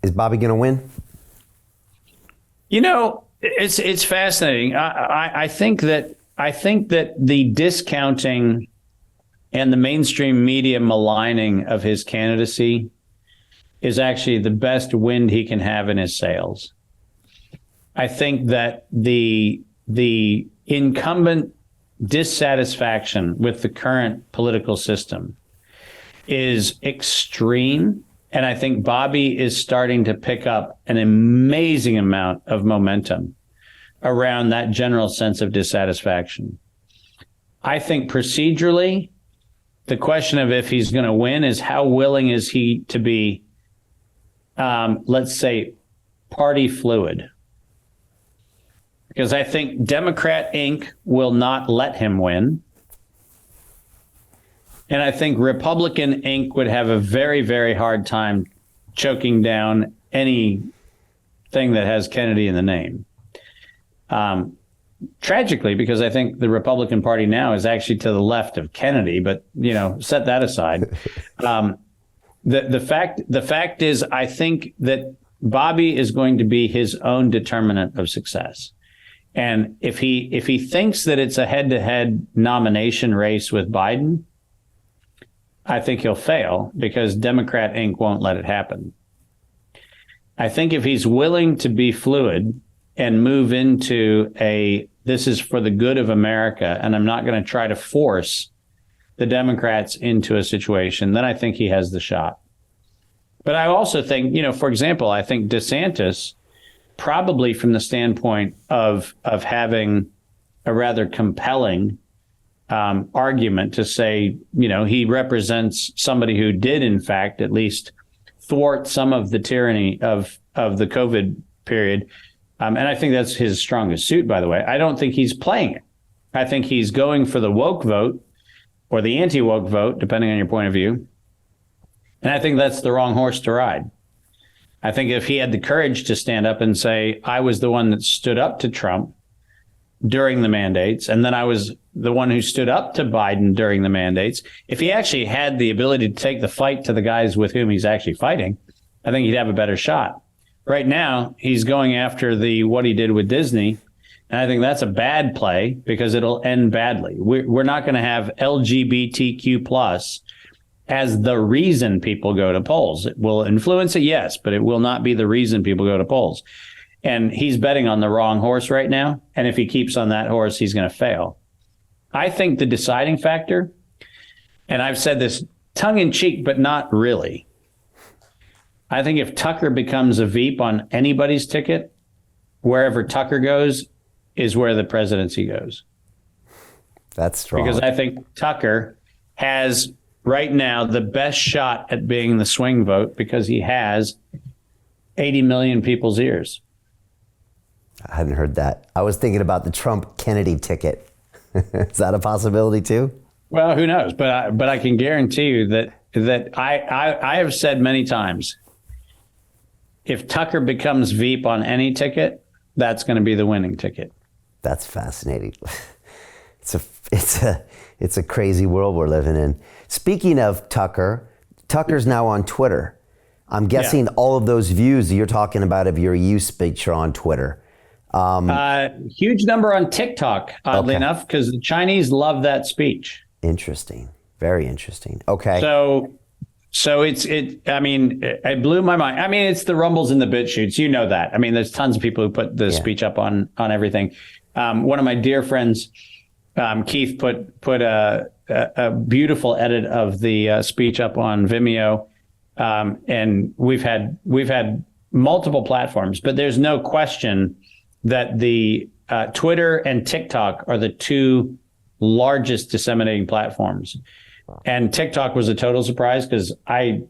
Is Bobby going to win? You know, it's fascinating. I think that the discounting and the mainstream media maligning of his candidacy is actually the best wind he can have in his sails. I think that the incumbent dissatisfaction with the current political system is extreme. And I think Bobby is starting to pick up an amazing amount of momentum around that general sense of dissatisfaction. I think procedurally, the question of if he's going to win is how willing is he to be, let's say, party fluid. Because I think Democrat Inc. will not let him win. And I think Republican Inc. would have a very, very hard time choking down anything that has Kennedy in the name. Tragically, because I think the Republican Party now is actually to the left of Kennedy, but, you know, set that aside. The fact is, I think that Bobby is going to be his own determinant of success. And if he thinks that it's a head-to-head nomination race with Biden, I think he'll fail because Democrat Inc. won't let it happen. I think if he's willing to be fluid and move into this is for the good of America, and I'm not going to try to force the Democrats into a situation, then I think he has the shot. But I also think, you know, for example, I think DeSantis, probably from the standpoint of having a rather compelling argument to say, you know, he represents somebody who did, in fact, at least thwart some of the tyranny of the COVID period. And I think that's his strongest suit, by the way. I don't think he's playing it. I think he's going for the woke vote or the anti-woke vote, depending on your point of view. And I think that's the wrong horse to ride. I think if he had the courage to stand up and say, I was the one that stood up to Trump during the mandates, and then I was the one who stood up to Biden during the mandates, if he actually had the ability to take the fight to the guys with whom he's actually fighting, I think he'd have a better shot. Right now, he's going after what he did with Disney, and I think that's a bad play because it'll end badly. We're not going to have LGBTQ plus as the reason people go to polls. It will influence it, yes, but it will not be the reason people go to polls. And he's betting on the wrong horse right now. And if he keeps on that horse, he's going to fail. I think the deciding factor, and I've said this tongue in cheek, but not really. I think if Tucker becomes a Veep on anybody's ticket, wherever Tucker goes is where the presidency goes. That's strong. Because I think Tucker has right now the best shot at being the swing vote because he has 80 million people's ears. I hadn't heard that. I was thinking about the Trump-Kennedy ticket. Is that a possibility too? Well, who knows? But I can guarantee you that I have said many times, if Tucker becomes Veep on any ticket, that's going to be the winning ticket. That's fascinating. It's a crazy world we're living in. Speaking of Tucker's now on Twitter. I'm guessing all of those views that you're talking about of your You speech are on Twitter. Huge number on TikTok, oddly enough, because the Chinese love that speech. Interesting. Very interesting. Okay. So I mean, it blew my mind. I mean, it's the rumbles and the bit shoots. You know that. I mean, there's tons of people who put the speech up on everything. One of my dear friends, Keith, put a beautiful edit of the speech up on Vimeo. And we've had multiple platforms, but there's no question that the Twitter and TikTok are the two largest disseminating platforms. And TikTok was a total surprise because I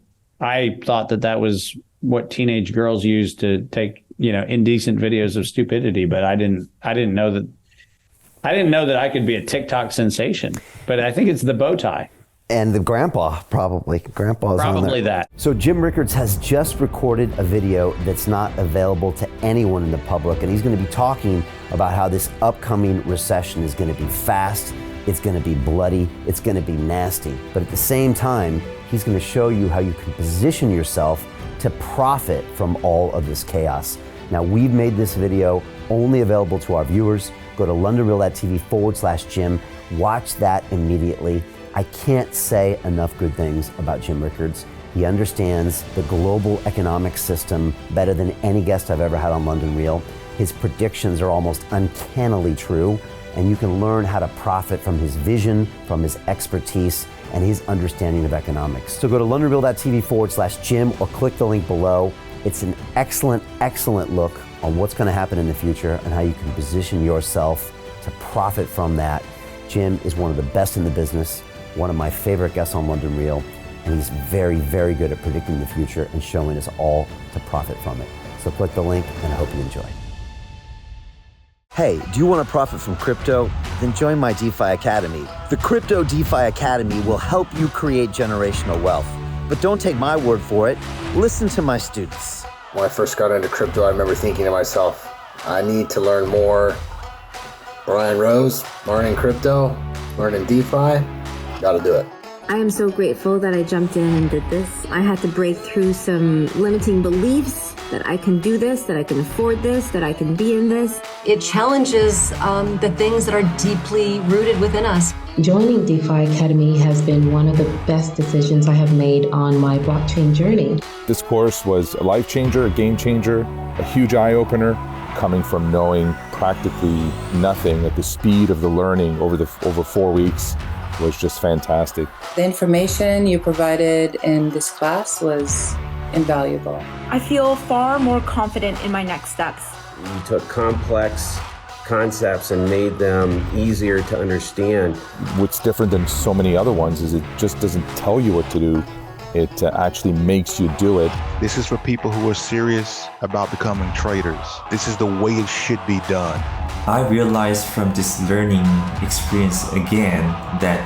thought that was what teenage girls use to take, you know, indecent videos of stupidity. But I didn't know that I could be a TikTok sensation. But I think it's the bow tie. And the grandpa, probably. Grandpa's probably on there. That. So Jim Rickards has just recorded a video that's not available to anyone in the public. And he's going to be talking about how this upcoming recession is going to be fast. It's going to be bloody. It's going to be nasty. But at the same time, he's going to show you how you can position yourself to profit from all of this chaos. Now, we've made this video only available to our viewers. Go to londonreal.tv/Jim. Watch that immediately. I can't say enough good things about Jim Rickards. He understands the global economic system better than any guest I've ever had on London Real. His predictions are almost uncannily true, and you can learn how to profit from his vision, from his expertise, and his understanding of economics. So go to londonreal.tv/Jim or click the link below. It's an excellent, excellent look on what's going to happen in the future and how you can position yourself to profit from that. Jim is one of the best in the business, one of my favorite guests on London Real, and he's very, very good at predicting the future and showing us all to profit from it. So click the link, and I hope you enjoy. Hey, do you want to profit from crypto? Then join my DeFi Academy. The Crypto DeFi Academy will help you create generational wealth. But don't take my word for it. Listen to my students. When I first got into crypto, I remember thinking to myself, I need to learn more. Brian Rose, learning crypto, learning DeFi, gotta do it. I am so grateful that I jumped in and did this. I had to break through some limiting beliefs that I can do this, that I can afford this, that I can be in this. It challenges the things that are deeply rooted within us. Joining DeFi Academy has been one of the best decisions I have made on my blockchain journey. This course was a life changer, a game changer, a huge eye-opener, coming from knowing practically nothing at the speed of the learning over 4 weeks was just fantastic. The information you provided in this class was invaluable. I feel far more confident in my next steps. You took complex concepts and made them easier to understand. What's different than so many other ones is it just doesn't tell you what to do. It actually makes you do it. This is for people who are serious about becoming traders. This is the way it should be done. I realized from this learning experience again that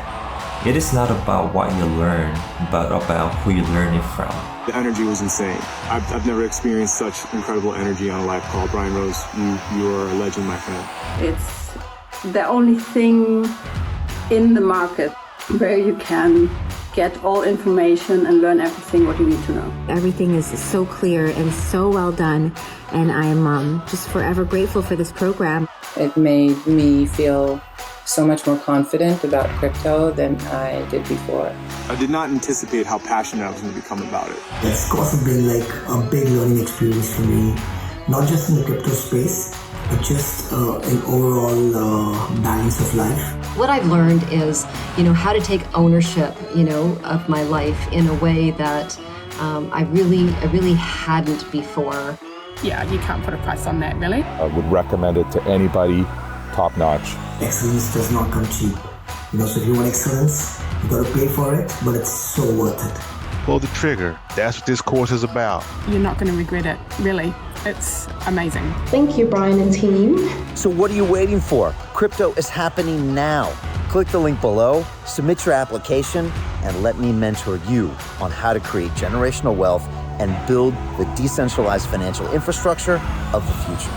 it is not about what you learn, but about who you learn it from. The energy was insane. I've never experienced such incredible energy on a live call. Brian Rose, you are a legend, my friend. It's the only thing in the market where you can get all information and learn everything what you need to know. Everything is so clear and so well done, and I am just forever grateful for this program. It made me feel so much more confident about crypto than I did before. I did not anticipate how passionate I was going to become about it. It's also been like a big learning experience for me, not just in the crypto space, but just an overall balance of life. What I've learned is, how to take ownership, of my life in a way that I really hadn't before. Yeah, you can't put a price on that, really. I would recommend it to anybody, top notch. Excellence does not come cheap. So if you want excellence, you gotta pay for it, but it's so worth it. Pull the trigger. That's what this course is about. You're not going to regret it, really. It's amazing. Thank you, Brian and team. So what are you waiting for? Crypto is happening now. Click the link below, submit your application, and let me mentor you on how to create generational wealth and build the decentralized financial infrastructure of the future.